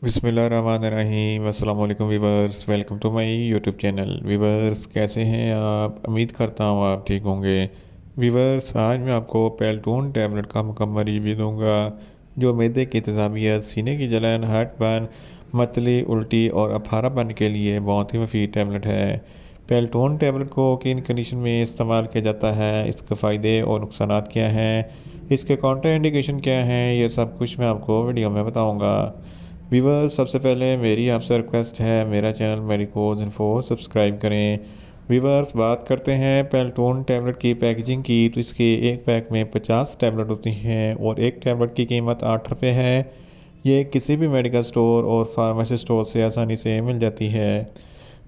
बिस्मिल्लाहिर्रहमानिर्रहीम अस्सलाम वालेकुम viewers, welcome to my YouTube channel. Viewers, कैसे हैं आप? उम्मीद करता हूँ आप ठीक होंगे। वीवर्स, आज मैं आपको पेल्टून टैबलेट का मुकम्मल रिव्यू दूंगा, जो मैदे की तेज़ाबियत, सीने की जलन, हार्टबर्न, मतली, उल्टी और अफारापन के लिए बहुत ही मुफीद टैबलेट है। पेल्टून टैबलेट को किन कंडीशन में इस्तेमाल किया जाता है, इसके फ़ायदे और नुकसान क्या हैं, इसके काउंटर इंडिकेशन क्या हैं, ये सब कुछ मैं आपको वीडियो में बताऊँगा। व्यूवर्स, सबसे पहले मेरी आपसे रिक्वेस्ट है, मेरा चैनल मेडिकोज इन्फो सब्सक्राइब करें। व्यूवर्स, बात करते हैं पेल्टोन टैबलेट की पैकेजिंग की, तो इसके एक पैक में 50 टैबलेट होती हैं और एक टैबलेट की कीमत 8 रुपये है। ये किसी भी मेडिकल स्टोर और फार्मेसी स्टोर से आसानी से मिल जाती है।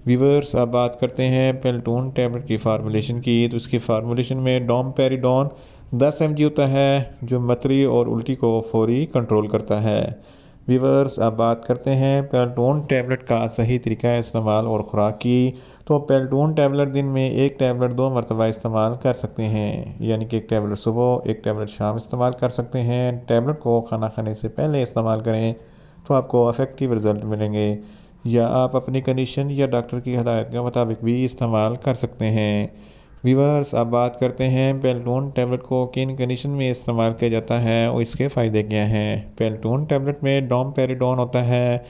व्यूवर्स, अब बात करते हैं पेल्टोन टैबलेट की फार्मूलेशन की, तो इसकी फार्मूलेशन में डोमपेरिडोन 10 mg होता है, जो मतली और उल्टी को फौरी कंट्रोल करता है। व्यूवर्स, अब बात करते हैं पेल्टोन टैबलेट का सही तरीका इस्तेमाल और ख़ुराक की। तो पेल्टोन टैबलेट दिन में एक टैबलेट 2 मरतबा इस्तेमाल कर सकते हैं, यानी कि एक टैबलेट सुबह, एक टैबलेट शाम इस्तेमाल कर सकते हैं। टैबलेट को खाना खाने से पहले इस्तेमाल करें तो आपको अफेक्टिव रिज़ल्ट मिलेंगे, या आप अपनी कंडीशन या डॉक्टर की हदायत के मुताबिक भी इस्तेमाल कर सकते हैं। व्यूवर्स, अब बात करते हैं पेल्टोन टैबलेट को किन कंडीशन में इस्तेमाल किया जाता है और इसके फ़ायदे क्या हैं। पेल्टोन टैबलेट में डोमपेरिडोन होता है,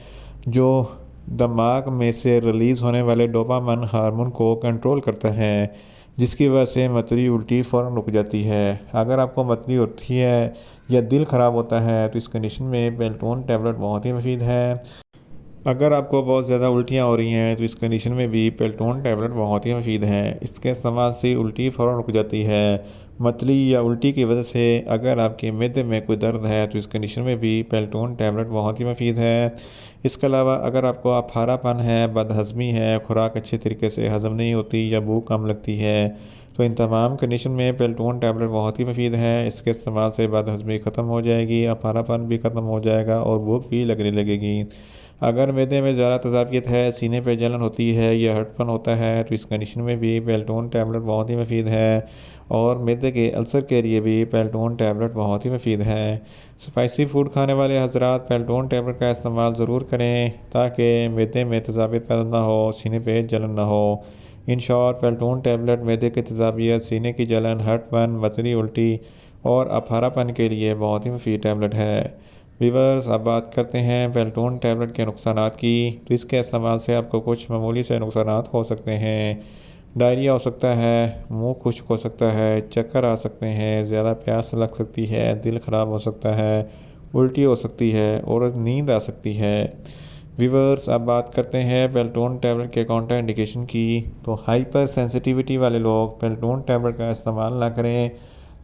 जो दिमाग में से रिलीज़ होने वाले डोपामिन हार्मोन को कंट्रोल करता है, जिसकी वजह से मतली उल्टी फ़ौरन रुक जाती है। अगर आपको मतली उठती है या दिल ख़राब होता है, तो इस कंडीशन में पेल्टोन टैबलेट बहुत ही मुफीद है। अगर आपको बहुत ज़्यादा उल्टियाँ हो रही हैं, तो इस कंडीशन में भी पेल्टोन टैबलेट बहुत ही मुफीद हैं। इसके इस्तेमाल से उल्टी फ़ौरन रुक जाती है। मतली या उल्टी की वजह से अगर आपके मैदे में कोई दर्द है, तो इस कंडीशन में भी पेल्टोन टैबलेट बहुत ही मुफीद है। इसके अलावा अगर आपको अफारापन है, बदहज़मी है, खुराक अच्छे तरीके से हज़म नहीं होती या भूख कम लगती है, तो इन तमाम कंडीशन में पेल्टोन टैबलेट बहुत ही मुफीद है। इसके इस्तेमाल से बदहज़मी ख़त्म हो जाएगी, अफारापन भी ख़त्म हो जाएगा और भूख भी लगने लगेगी। अगर मैदे में ज़्यादा तेज़ाबियत है, सीने पे जलन होती है या हटपन होता है, तो इस कंडीशन में भी पेल्टोन टैबलेट बहुत ही मुफीद है। और मैदे के अल्सर के लिए भी पेल्टोन टैबलेट बहुत ही मुफीद है। स्पाइसी फूड खाने वाले हजरात पेल्टोन टैबलेट का इस्तेमाल ज़रूर करें, ताकि मैदे में तेज़ाबियत पैदा ना हो, सीने पे जलन ना हो। इन शॉर्ट, पेल्टोन टैबलेट मैदे की तेज़ाबियत, सीने की जलन, हटपन, मतली, उल्टी और अफारापन के लिए बहुत ही मुफीद टैबलेट है। वीवर्स, अब बात करते हैं पेल्टोन टैबलेट के नुकसानात की, तो इसके इस्तेमाल से आपको कुछ मामूली से नुकसानात हो सकते हैं। डायरिया हो सकता है, मुंह खुश्क हो सकता है, चक्कर आ सकते हैं, ज़्यादा प्यास लग सकती है, दिल ख़राब हो सकता है, उल्टी हो सकती है और नींद आ सकती है। वीवर्स, अब बात करते हैं पेल्टोन टैबलेट के काउंटर इंडिकेशन की, तो हाइपर सेंसिटिविटी वाले लोग पेल्टोन टैबलेट का इस्तेमाल ना करें।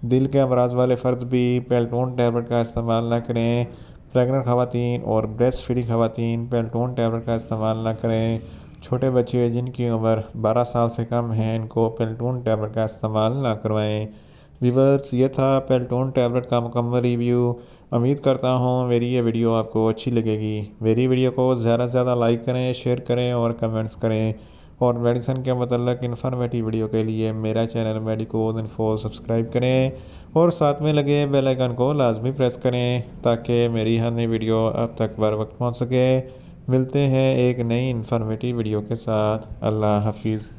दिल के अमराज वाले फ़र्द भी पेल्टोन टैबलेट का इस्तेमाल ना करें। प्रेग्नेंट ख़वातीन और ब्रेस्ट फीडिंग ख़वातीन पेल्टोन टैबलेट का इस्तेमाल ना करें। छोटे बच्चे जिनकी उम्र 12 साल से कम है, इनको पेल्टोन टैबलेट का इस्तेमाल ना करवाएं। व्यूवर्स, ये था पेल्टोन टैबलेट का मुकम्मल रिव्यू। उम्मीद करता हूँ मेरी ये वीडियो आपको अच्छी लगेगी। मेरी वीडियो को ज़्यादा से ज़्यादा लाइक करें, शेयर करें और कमेंट्स करें। और मेडिसिन के मतलब इन्फॉर्मेटिव वीडियो के लिए मेरा चैनल मेडिकोज इन्फो सब्सक्राइब करें और साथ में लगे बेल आइकन को लाजमी प्रेस करें, ताकि मेरी हर नई वीडियो अब तक बर वक्त पहुँच सके। मिलते हैं एक नई इन्फॉर्मेटिव वीडियो के साथ। अल्लाह हाफिज़।